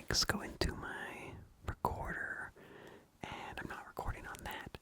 mics go into my recorder, and I'm not recording on that.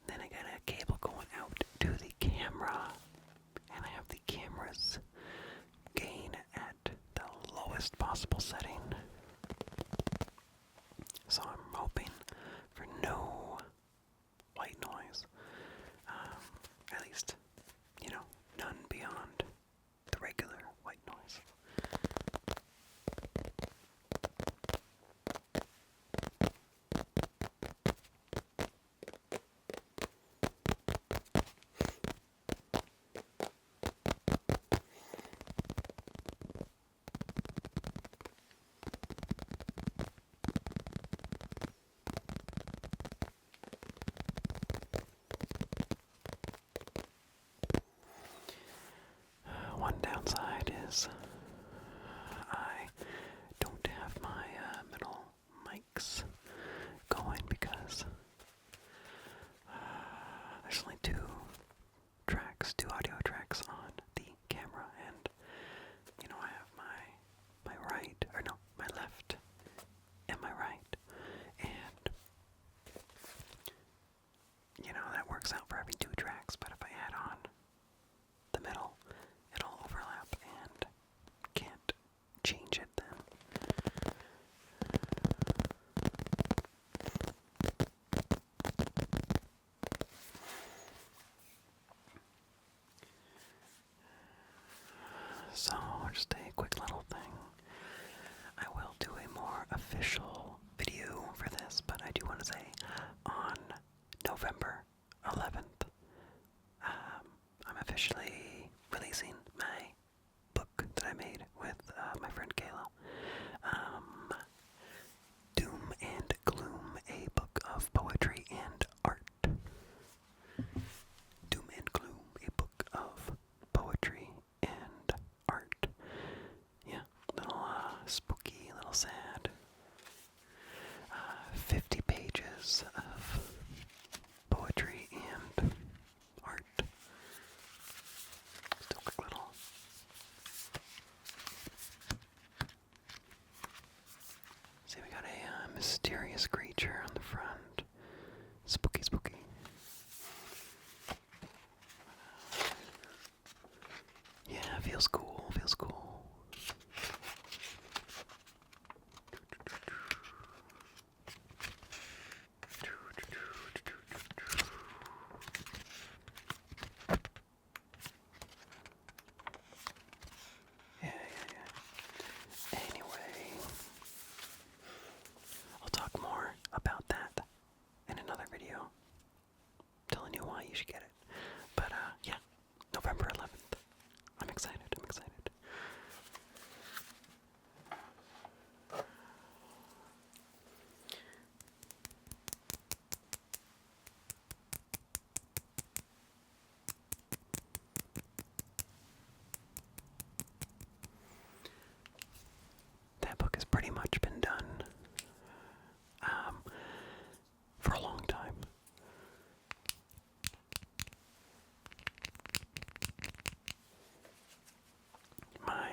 Then I got a cable going out to the camera, and I have the camera's gain at the lowest possible setting. So I'm hoping for no white noise. At least, none beyond the regular white noise. One downside is I don't have my middle mics going because there's only two audio tracks on the camera, and I have my left and my right, and that works out for having two tracks. But if I add on the middle, it'll overlap and can't change it then. So, just a quick little thing. I will do a more official video for this, but I do want to say on November 11th, I'm officially releasing my book that I made with my friend Kayla. Doom and Gloom, a book of poetry and art. Doom and Gloom, a book of poetry and art. Yeah, little spooky, little sad. 50 pages of poetry and art. Just a quick little. See, we got a mysterious creature on the front. Spooky, spooky. Yeah, feels cool, feels cool. Yeah. Anyway, I'll talk more about that in another video, telling you why you should get it. But, yeah, November 11th. I'm excited. That book has pretty much been done for a long time. My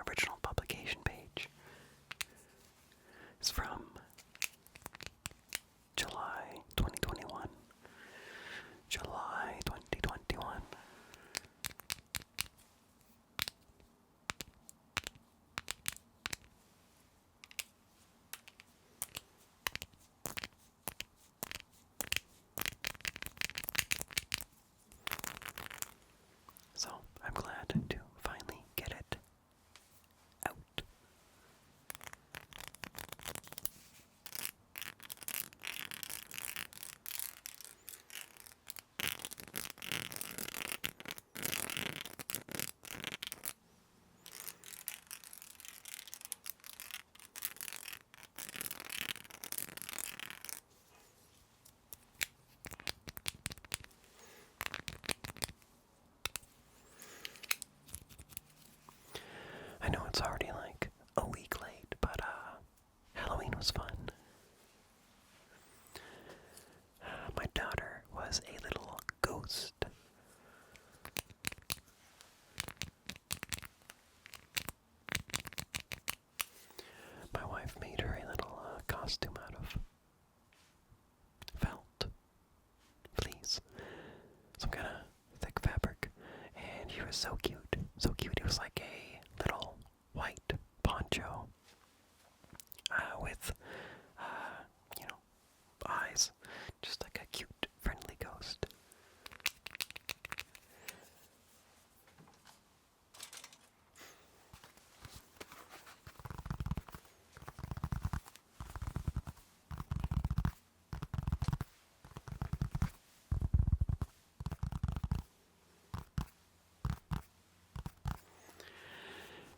original publication page is from July 2021. July 2021. So, I'm glad to finally get it out. I know it's already like a week late, but Halloween was fun. My daughter was a little ghost. My wife made her was so cute. So cute. It was like a little white poncho with, eyes. Just like a cute, friendly ghost.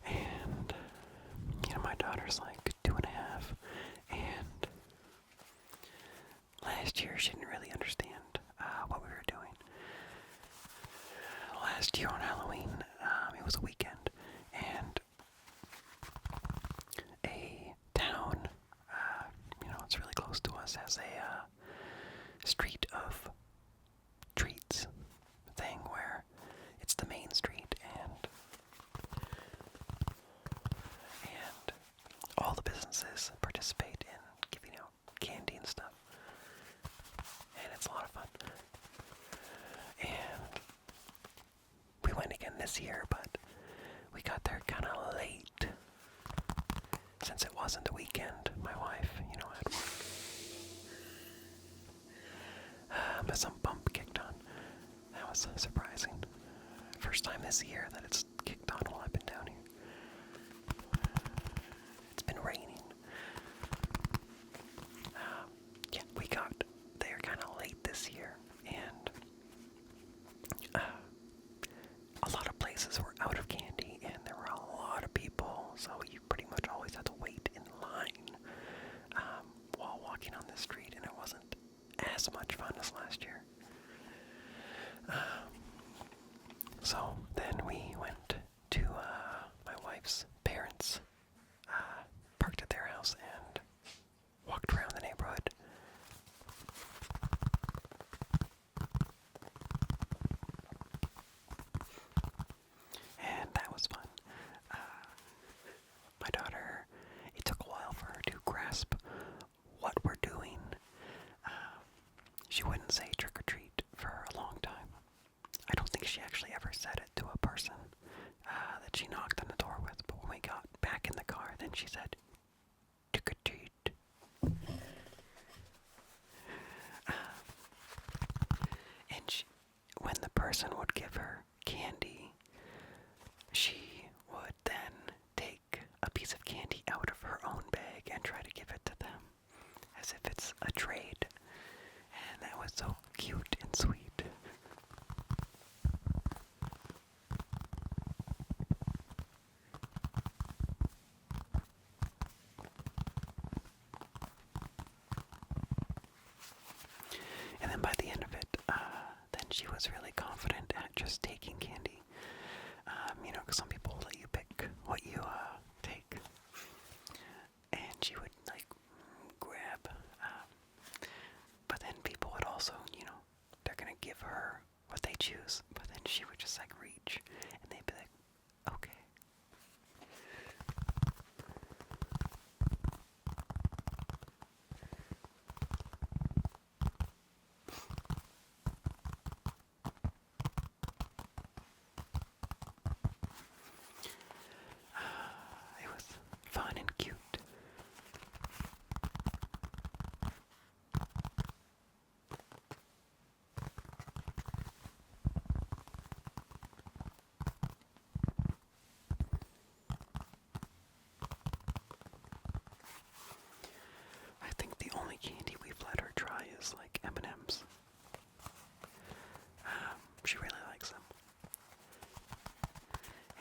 And, my daughter's like 2.5, and last year she didn't really understand what we were doing. Last year on Halloween, it was a weekend, and a town, it's really close to us, has a street of treats thing where it's the main street, and all the businesses participate in giving out candy and stuff, and it's a lot of fun. And we went again this year, but we got there kind of late. Since it wasn't a weekend, my wife, had work. But some bump kicked on. That was surprising. First time this year that it's kicked on while I've been down here. It's been raining. We got there kind of late this year, and a lot of places were out of candy, and there were a lot of people, so you pretty much always had to wait in line while walking on the street, and it wasn't as much fun as last year. So then we went to my wife's parents, parked at their house, and walked around the neighborhood. And that was fun. My daughter, it took a while for her to grasp what we're doing. She wouldn't say trick or treat for a long time. I don't think she actually ever said it to a person that she knocked on the door with, but when we got back in the car, then she said, trick or treat. And when the person would give her candy, she would then take a piece of candy out of her own bag and try to give it to them, as if it's a trade. And that was so cute and sweet. And then by the end of it, then she was really confident at just taking candy. Because some people let you pick what you take. And she would, grab. But then people would also, they're going to give her what they choose. But then she would just, reach. And they'd be like, okay. It was fun and cute. I think the only candy we've let her try is M&M's. She really likes them.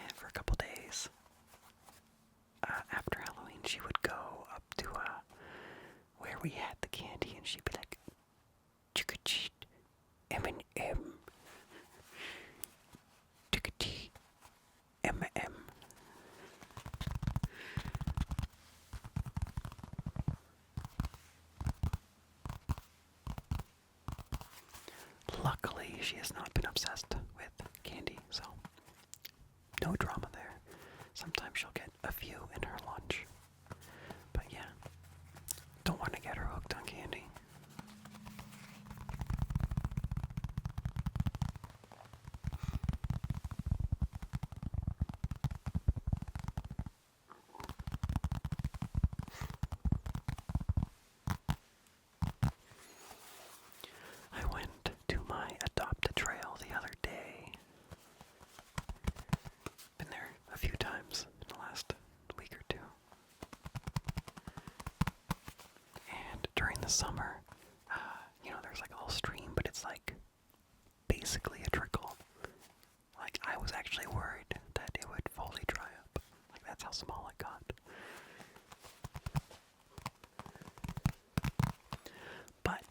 And for a couple days after Halloween, she would go up to where we had the candy, and she'd be like, "Chick-a-cheat, M&M, chick-a-cheat, M&M." Luckily, she has not been obsessed with candy, so no drama there. Sometimes she'll get a few in her lunch. But yeah, don't want to get her hooked on candy. the summer, there's like a little stream, but it's like basically a trickle. Like, I was actually worried that it would fully dry up. Like, that's how small it got. But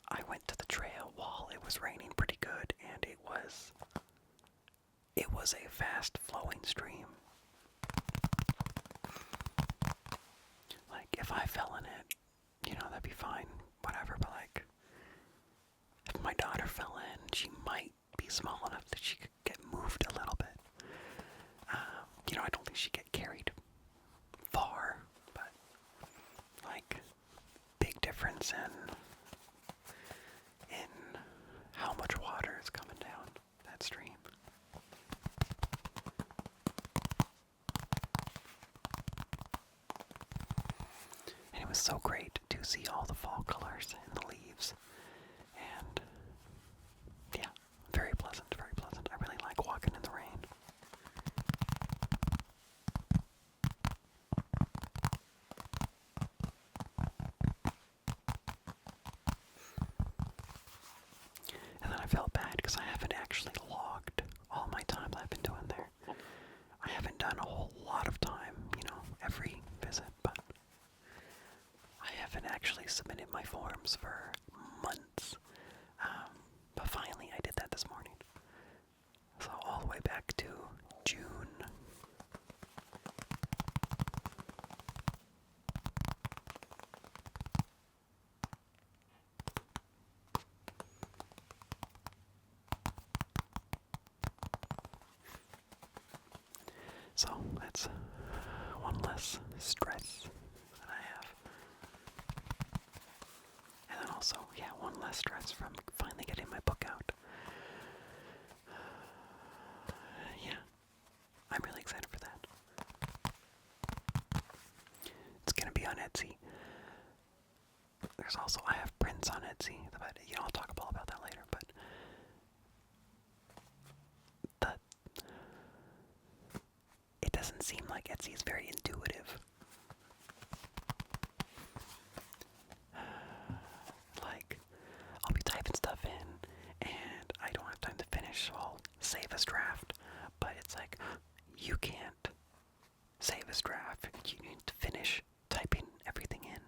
I went to the trail while it was raining pretty good, and it was a fast-flowing stream. Like, if I fell in it, that'd be fine, whatever, but like, if my daughter fell in, she might be small enough that she could get moved a little bit. I don't think she'd get carried far, but like, big difference in how much water is coming down that stream. And it was so great to see all the fall colors in the leaves. And yeah, very pleasant, very pleasant. I really like walking in the rain. And then I felt bad because I haven't actually logged all my time I've been doing there. I haven't done a whole lot of time, every visit, but I haven't actually submitted my forms for months. But finally I did that this morning. So all the way back to June. So that's one less stress that I have. And then also, one less stress from finally getting my book out. Yeah, I'm really excited for that. It's gonna be on Etsy. There's also, I have prints on Etsy, but I'll talk all about that later, but it doesn't seem like Etsy is very intuitive. Like, I'll be typing stuff in, and I don't have time to finish, so I'll save as draft, but it's like, you can't save as draft, you need to finish typing everything in.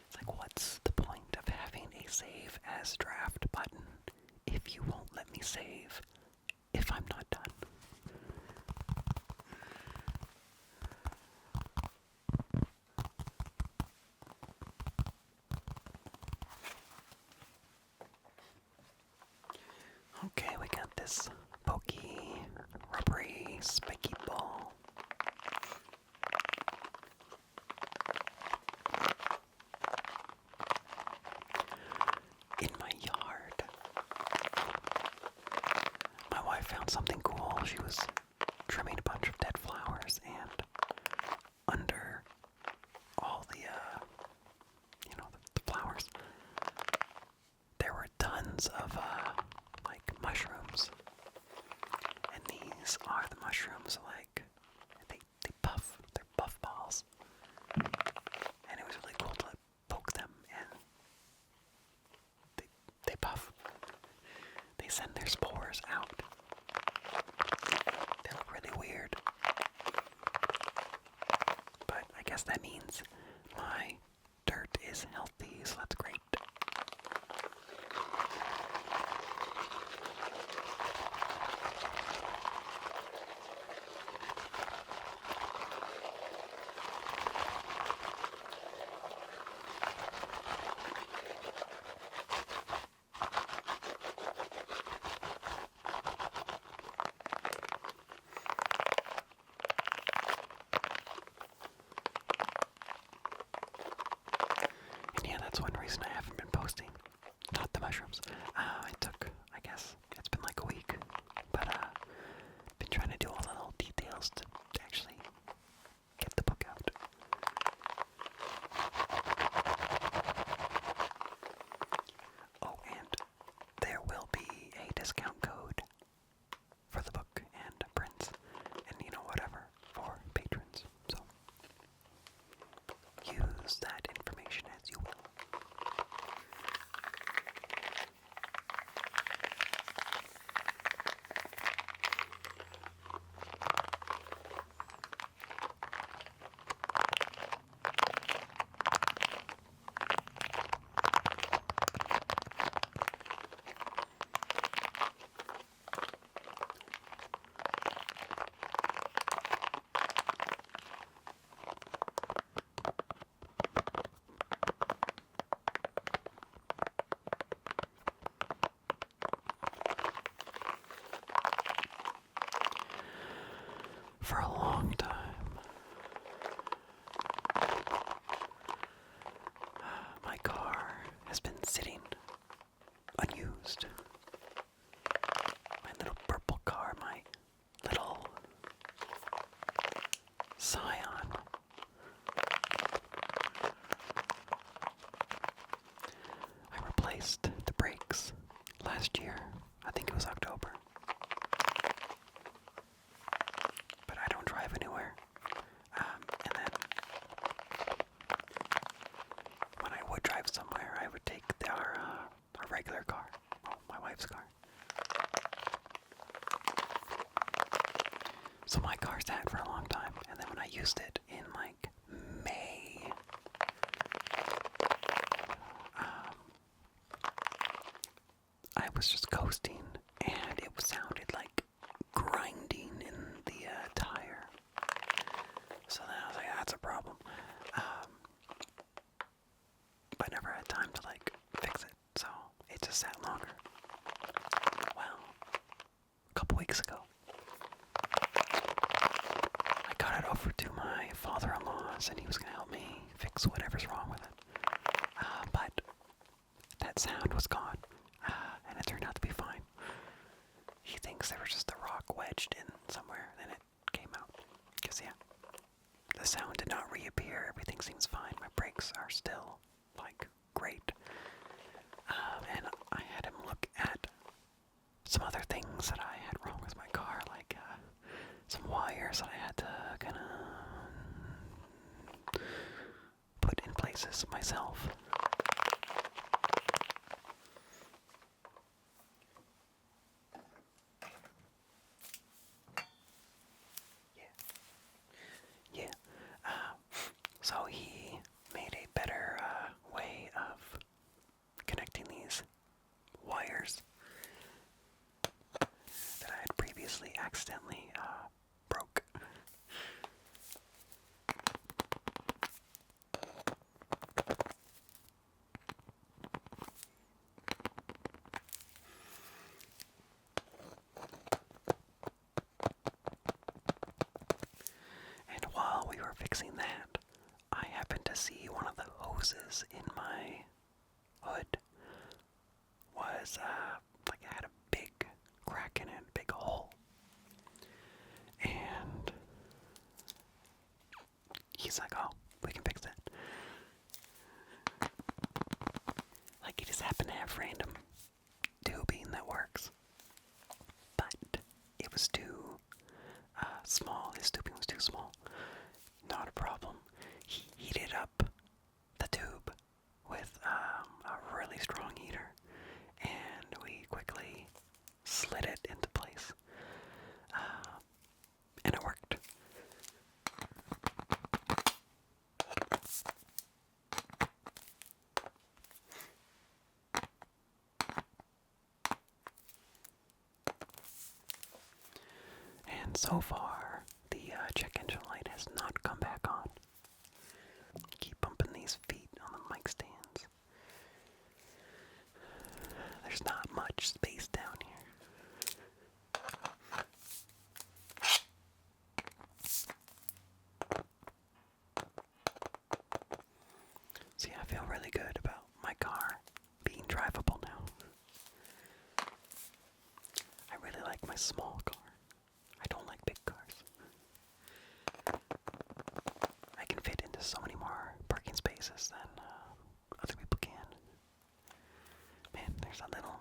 It's like, what's the point of having a save as draft button if you won't let me save if I'm not done? Okay, we got this Pokey, rubbery, spiky ball. In my yard. My wife found something cool. She was trimming a bunch of dead flowers, and under all the flowers, there were tons of mushrooms, and these are the mushrooms. Like, they puff. They're puff balls, and it was really cool to poke them, and they puff. They send their spores out. They look really weird, but I guess that means my dirt is healthy, so that's great. That's one reason I haven't been posting. Not the mushrooms. I guess, it's been like a week. But, been trying to do all the little details to actually get the book out. Oh, and there will be a discount code for the book and prints and, whatever, for patrons. So, use for a long time. My car has been sitting unused. My little purple car, my little Scion. I replaced the brakes last year. I think it was October. But I don't drive anywhere. And then when I would drive somewhere, I would take our regular car, my wife's car. So my car sat for a long time, and then when I used it in like May, I was just coasting, and it sounded like grinding in the tire. So then I was like, that's a problem. But I never had time to like fix it, so it just sat longer. Well, a couple weeks ago, I got it over to my father-in-law's, and he was going to help me fix whatever's wrong with it. But that sound was gone, and it turned out to be fine. He thinks there was just a rock wedged in somewhere, and it came out. Because, yeah, the sound did not reappear. Everything seems fine. My brakes are still, like, great. And I had him look at some other things that I had wrong with my car, like some wires that I had to kind of put in places myself. Yeah. So he made a better way of connecting these wires that I had previously accidentally broke. And while we were fixing that, I happened to see one of the hoses in my hood was, like it had a big crack in it, a big hole. And he's like, oh, we can fix that. Like, he just happened to have random tubing that works. But it was too small. His tubing was too small. Not a problem. He heated up the tube with a really strong heater, and we quickly slid it into place. And it worked. And so far, the check engine light has not come back on. Keep bumping these feet on the mic stands. There's not much space down here. See, I feel really good about my car being drivable now. I really like my small car. I don't like big cars. I can fit into so many more parking spaces than other people can. Man, there's a little